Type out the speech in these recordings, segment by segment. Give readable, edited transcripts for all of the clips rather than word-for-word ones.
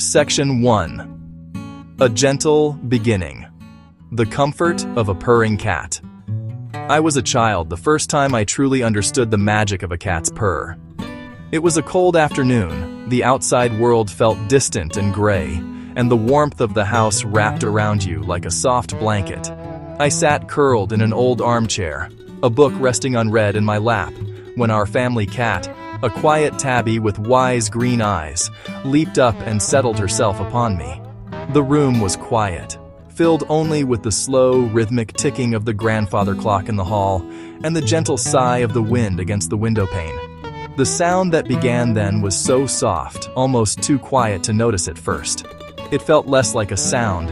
Section 1. A gentle beginning. The comfort of a purring cat. I was a child the first time I truly understood the magic of a cat's purr. It was a cold afternoon, the outside world felt distant and gray, and the warmth of the house wrapped around you like a soft blanket. I sat curled in an old armchair, a book resting unread in my lap, when our family cat, a quiet tabby with wise green eyes, leaped up and settled herself upon me. The room was quiet, filled only with the slow, rhythmic ticking of the grandfather clock in the hall and the gentle sigh of the wind against the window pane. The sound that began then was so soft, almost too quiet to notice at first. It felt less like a sound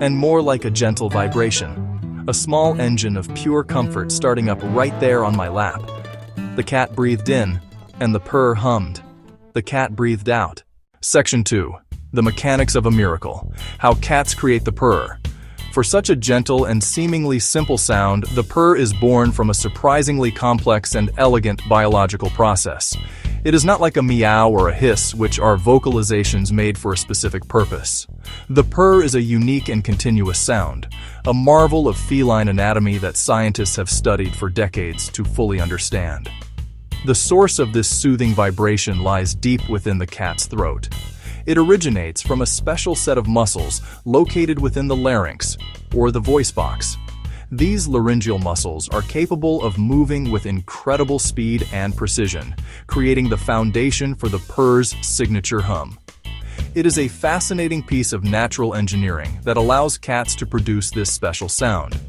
and more like a gentle vibration, a small engine of pure comfort starting up right there on my lap. The cat breathed in, and the purr hummed. The cat breathed out. Section 2. The mechanics of a miracle. How cats create the purr. For such a gentle and seemingly simple sound, the purr is born from a surprisingly complex and elegant biological process. It is not like a meow or a hiss, which are vocalizations made for a specific purpose. The purr is a unique and continuous sound, a marvel of feline anatomy that scientists have studied for decades to fully understand. The source of this soothing vibration lies deep within the cat's throat. It originates from a special set of muscles located within the larynx, or the voice box. These laryngeal muscles are capable of moving with incredible speed and precision, creating the foundation for the purr's signature hum. It is a fascinating piece of natural engineering that allows cats to produce this special sound.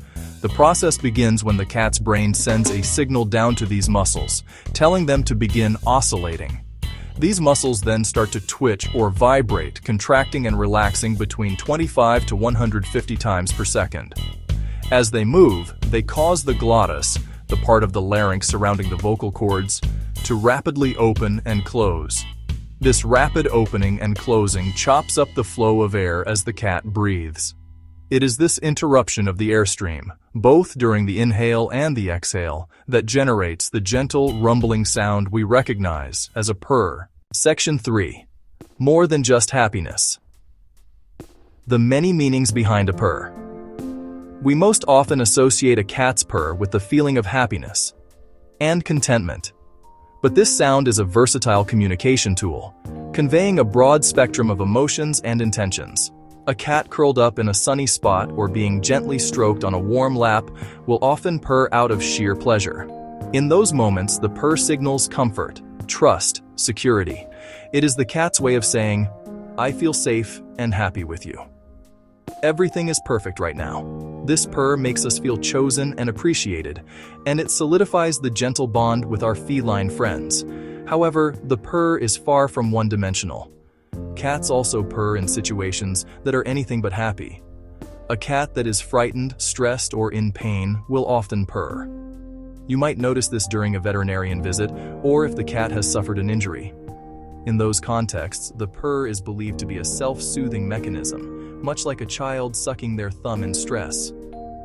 The process begins when the cat's brain sends a signal down to these muscles, telling them to begin oscillating. These muscles then start to twitch or vibrate, contracting and relaxing between 25 to 150 times per second. As they move, they cause the glottis, the part of the larynx surrounding the vocal cords, to rapidly open and close. This rapid opening and closing chops up the flow of air as the cat breathes. It is this interruption of the airstream, both during the inhale and the exhale, that generates the gentle, rumbling sound we recognize as a purr. Section 3. More than just happiness. The many meanings behind a purr. We most often associate a cat's purr with the feeling of happiness and contentment. But this sound is a versatile communication tool, conveying a broad spectrum of emotions and intentions. A cat curled up in a sunny spot or being gently stroked on a warm lap will often purr out of sheer pleasure. In those moments, the purr signals comfort, trust, security. It is the cat's way of saying, "I feel safe and happy with you. Everything is perfect right now." This purr makes us feel chosen and appreciated, and it solidifies the gentle bond with our feline friends. However, the purr is far from one-dimensional. Cats also purr in situations that are anything but happy. A cat that is frightened, stressed, or in pain will often purr. You might notice this during a veterinarian visit or if the cat has suffered an injury. In those contexts, the purr is believed to be a self-soothing mechanism, much like a child sucking their thumb in stress.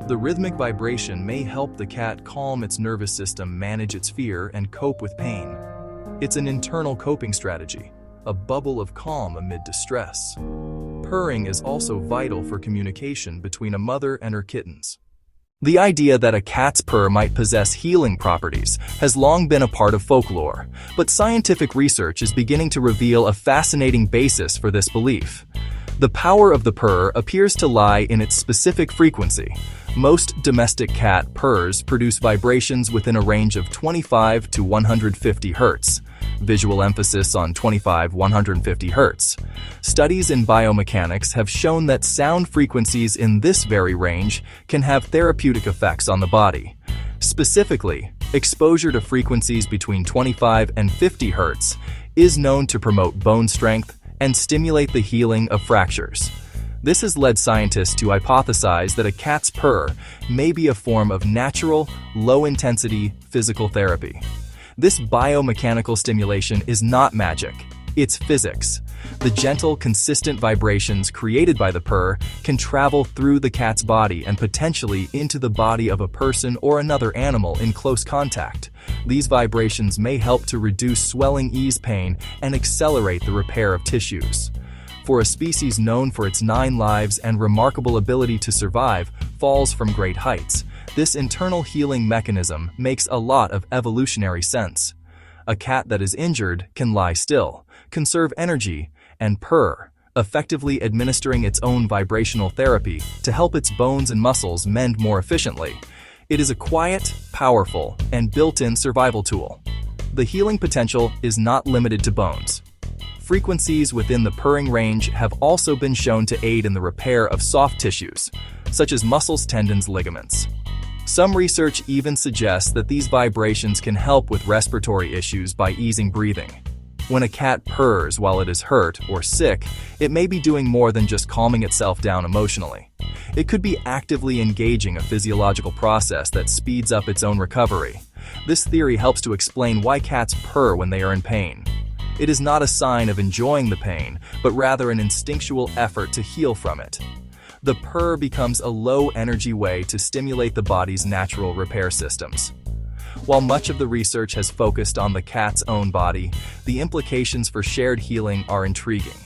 The rhythmic vibration may help the cat calm its nervous system, manage its fear, and cope with pain. It's an internal coping strategy, a bubble of calm amid distress. Purring is also vital for communication between a mother and her kittens. The idea that a cat's purr might possess healing properties has long been a part of folklore, but scientific research is beginning to reveal a fascinating basis for this belief. The power of the purr appears to lie in its specific frequency. Most domestic cat purrs produce vibrations within a range of 25 to 150 Hz. Visual emphasis on 25-150 Hz. Studies in biomechanics have shown that sound frequencies in this very range can have therapeutic effects on the body. Specifically, exposure to frequencies between 25 and 50 Hz is known to promote bone strength and stimulate the healing of fractures. This has led scientists to hypothesize that a cat's purr may be a form of natural, low-intensity physical therapy. This biomechanical stimulation is not magic, it's physics. The gentle, consistent vibrations created by the purr can travel through the cat's body and potentially into the body of a person or another animal in close contact. These vibrations may help to reduce swelling, ease pain, and accelerate the repair of tissues. For a species known for its 9 lives and remarkable ability to survive falls from great heights, this internal healing mechanism makes a lot of evolutionary sense. A cat that is injured can lie still, conserve energy, and purr, effectively administering its own vibrational therapy to help its bones and muscles mend more efficiently. It is a quiet, powerful, and built-in survival tool. The healing potential is not limited to bones. Frequencies within the purring range have also been shown to aid in the repair of soft tissues, such as muscles, tendons, ligaments. Some research even suggests that these vibrations can help with respiratory issues by easing breathing. When a cat purrs while it is hurt or sick, it may be doing more than just calming itself down emotionally. It could be actively engaging a physiological process that speeds up its own recovery. This theory helps to explain why cats purr when they are in pain. It is not a sign of enjoying the pain, but rather an instinctual effort to heal from it. The purr becomes a low-energy way to stimulate the body's natural repair systems. While much of the research has focused on the cat's own body, the implications for shared healing are intriguing.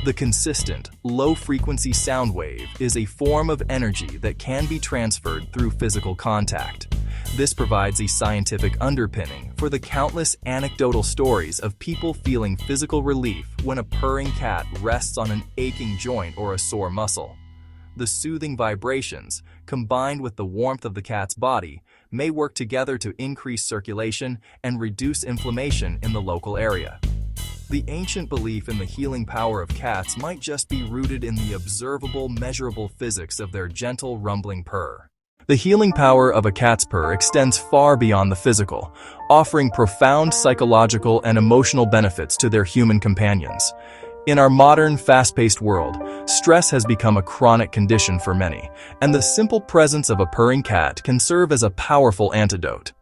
The consistent, low-frequency sound wave is a form of energy that can be transferred through physical contact. This provides a scientific underpinning for the countless anecdotal stories of people feeling physical relief when a purring cat rests on an aching joint or a sore muscle. The soothing vibrations, combined with the warmth of the cat's body, may work together to increase circulation and reduce inflammation in the local area. The ancient belief in the healing power of cats might just be rooted in the observable, measurable physics of their gentle, rumbling purr. The healing power of a cat's purr extends far beyond the physical, offering profound psychological and emotional benefits to their human companions. In our modern, fast-paced world, stress has become a chronic condition for many, and the simple presence of a purring cat can serve as a powerful antidote.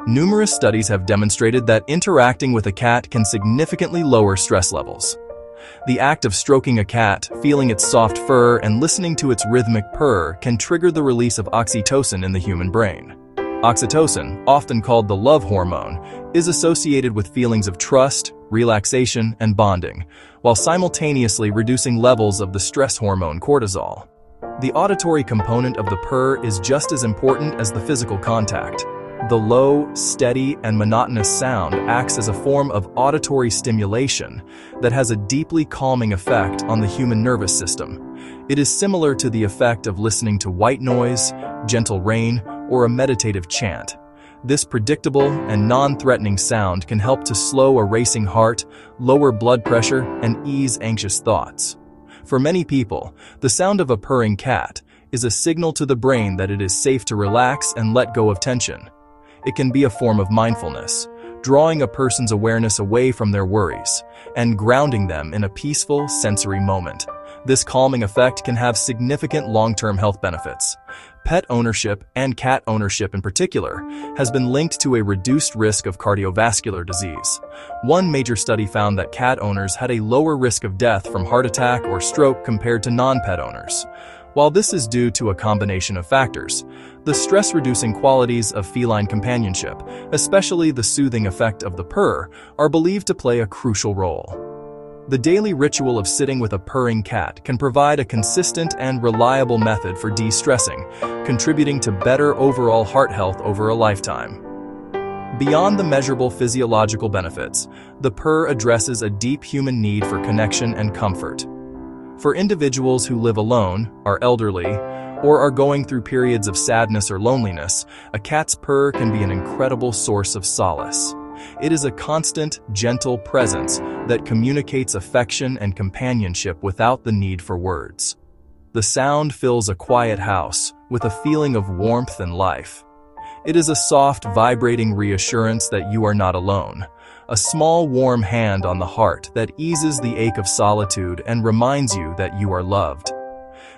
Numerous studies have demonstrated that interacting with a cat can significantly lower stress levels. The act of stroking a cat, feeling its soft fur, and listening to its rhythmic purr can trigger the release of oxytocin in the human brain. Oxytocin, often called the love hormone, is associated with feelings of trust, relaxation, and bonding, while simultaneously reducing levels of the stress hormone cortisol. The auditory component of the purr is just as important as the physical contact. The low, steady, and monotonous sound acts as a form of auditory stimulation that has a deeply calming effect on the human nervous system. It is similar to the effect of listening to white noise, gentle rain, or a meditative chant. This predictable and non-threatening sound can help to slow a racing heart, lower blood pressure, and ease anxious thoughts. For many people, the sound of a purring cat is a signal to the brain that it is safe to relax and let go of tension. It can be a form of mindfulness, drawing a person's awareness away from their worries and grounding them in a peaceful, sensory moment. This calming effect can have significant long-term health benefits. Pet ownership, and cat ownership in particular, has been linked to a reduced risk of cardiovascular disease. One major study found that cat owners had a lower risk of death from heart attack or stroke compared to non-pet owners. While this is due to a combination of factors, the stress-reducing qualities of feline companionship, especially the soothing effect of the purr, are believed to play a crucial role. The daily ritual of sitting with a purring cat can provide a consistent and reliable method for de-stressing, contributing to better overall heart health over a lifetime. Beyond the measurable physiological benefits, the purr addresses a deep human need for connection and comfort. For individuals who live alone, are elderly, or are going through periods of sadness or loneliness, a cat's purr can be an incredible source of solace. It is a constant, gentle presence that communicates affection and companionship without the need for words. The sound fills a quiet house with a feeling of warmth and life. It is a soft, vibrating reassurance that you are not alone, a small, warm hand on the heart that eases the ache of solitude and reminds you that you are loved.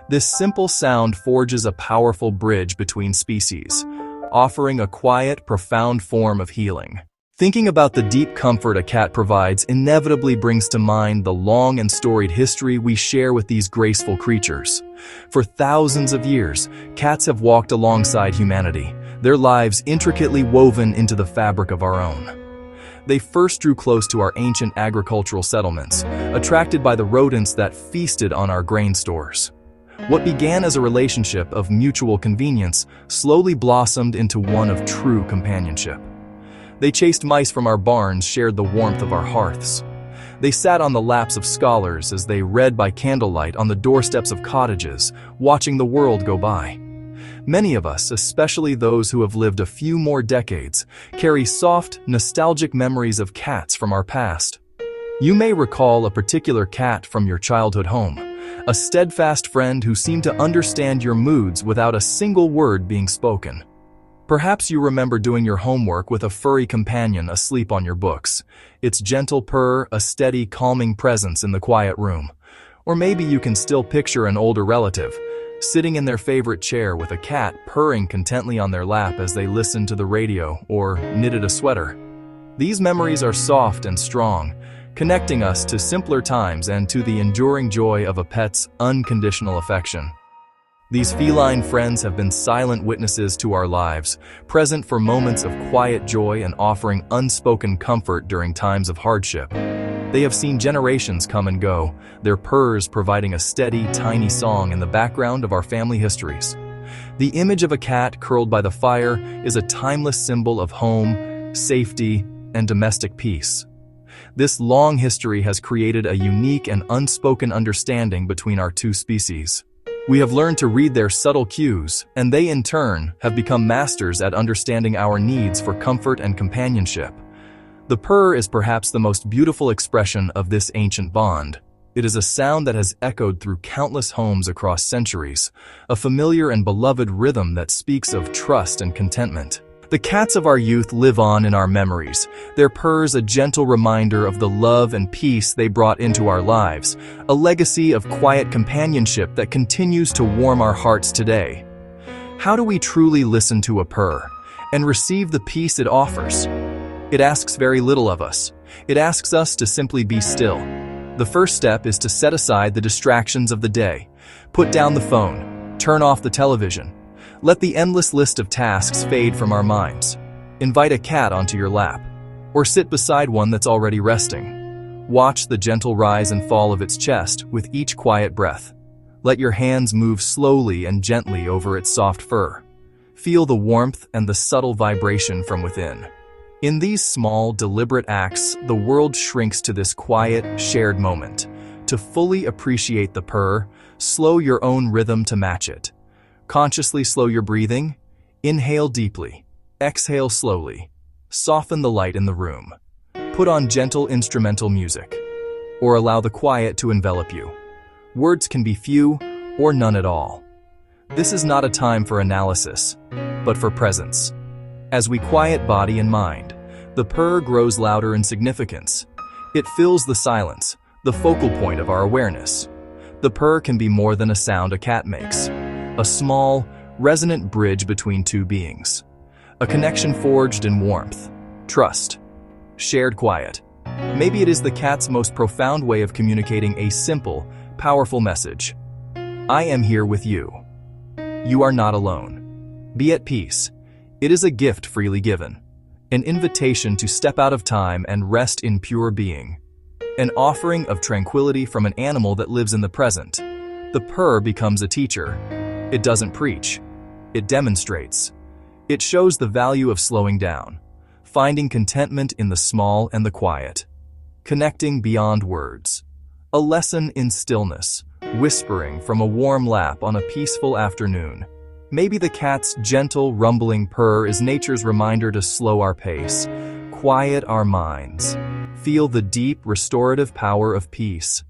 This simple sound forges a powerful bridge between species, offering a quiet, profound form of healing. Thinking about the deep comfort a cat provides inevitably brings to mind the long and storied history we share with these graceful creatures. For thousands of years, cats have walked alongside humanity, their lives intricately woven into the fabric of our own. They first drew close to our ancient agricultural settlements, attracted by the rodents that feasted on our grain stores. What began as a relationship of mutual convenience slowly blossomed into one of true companionship. They chased mice from our barns, shared the warmth of our hearths. They sat on the laps of scholars as they read by candlelight on the doorsteps of cottages, watching the world go by. Many of us, especially those who have lived a few more decades, carry soft, nostalgic memories of cats from our past. You may recall a particular cat from your childhood home, a steadfast friend who seemed to understand your moods without a single word being spoken. Perhaps you remember doing your homework with a furry companion asleep on your books, its gentle purr a steady, calming presence in the quiet room. Or maybe you can still picture an older relative, sitting in their favorite chair with a cat purring contently on their lap as they listened to the radio or knitted a sweater. These memories are soft and strong, connecting us to simpler times and to the enduring joy of a pet's unconditional affection. These feline friends have been silent witnesses to our lives, present for moments of quiet joy and offering unspoken comfort during times of hardship. They have seen generations come and go, their purrs providing a steady, tiny song in the background of our family histories. The image of a cat curled by the fire is a timeless symbol of home, safety, and domestic peace. This long history has created a unique and unspoken understanding between our two species. We have learned to read their subtle cues, and they in turn have become masters at understanding our needs for comfort and companionship. The purr is perhaps the most beautiful expression of this ancient bond. It is a sound that has echoed through countless homes across centuries, a familiar and beloved rhythm that speaks of trust and contentment. The cats of our youth live on in our memories, their purrs a gentle reminder of the love and peace they brought into our lives, a legacy of quiet companionship that continues to warm our hearts today. How do we truly listen to a purr and receive the peace it offers? It asks very little of us. It asks us to simply be still. The first step is to set aside the distractions of the day. Put down the phone, turn off the television. Let the endless list of tasks fade from our minds. Invite a cat onto your lap, or sit beside one that's already resting. Watch the gentle rise and fall of its chest with each quiet breath. Let your hands move slowly and gently over its soft fur. Feel the warmth and the subtle vibration from within. In these small, deliberate acts, the world shrinks to this quiet, shared moment. To fully appreciate the purr, slow your own rhythm to match it. Consciously slow your breathing. Inhale deeply. Exhale slowly. Soften the light in the room. Put on gentle instrumental music. Or allow the quiet to envelop you. Words can be few or none at all. This is not a time for analysis, but for presence. As we quiet body and mind, the purr grows louder in significance. It fills the silence, the focal point of our awareness. The purr can be more than a sound a cat makes. A small, resonant bridge between two beings. A connection forged in warmth, trust, shared quiet. Maybe it is the cat's most profound way of communicating a simple, powerful message. I am here with you. You are not alone. Be at peace. It is a gift freely given. An invitation to step out of time and rest in pure being. An offering of tranquility from an animal that lives in the present. The purr becomes a teacher. It doesn't preach. It demonstrates. It shows the value of slowing down, finding contentment in the small and the quiet, connecting beyond words. A lesson in stillness, whispering from a warm lap on a peaceful afternoon. Maybe the cat's gentle, rumbling purr is nature's reminder to slow our pace, quiet our minds, feel the deep, restorative power of peace.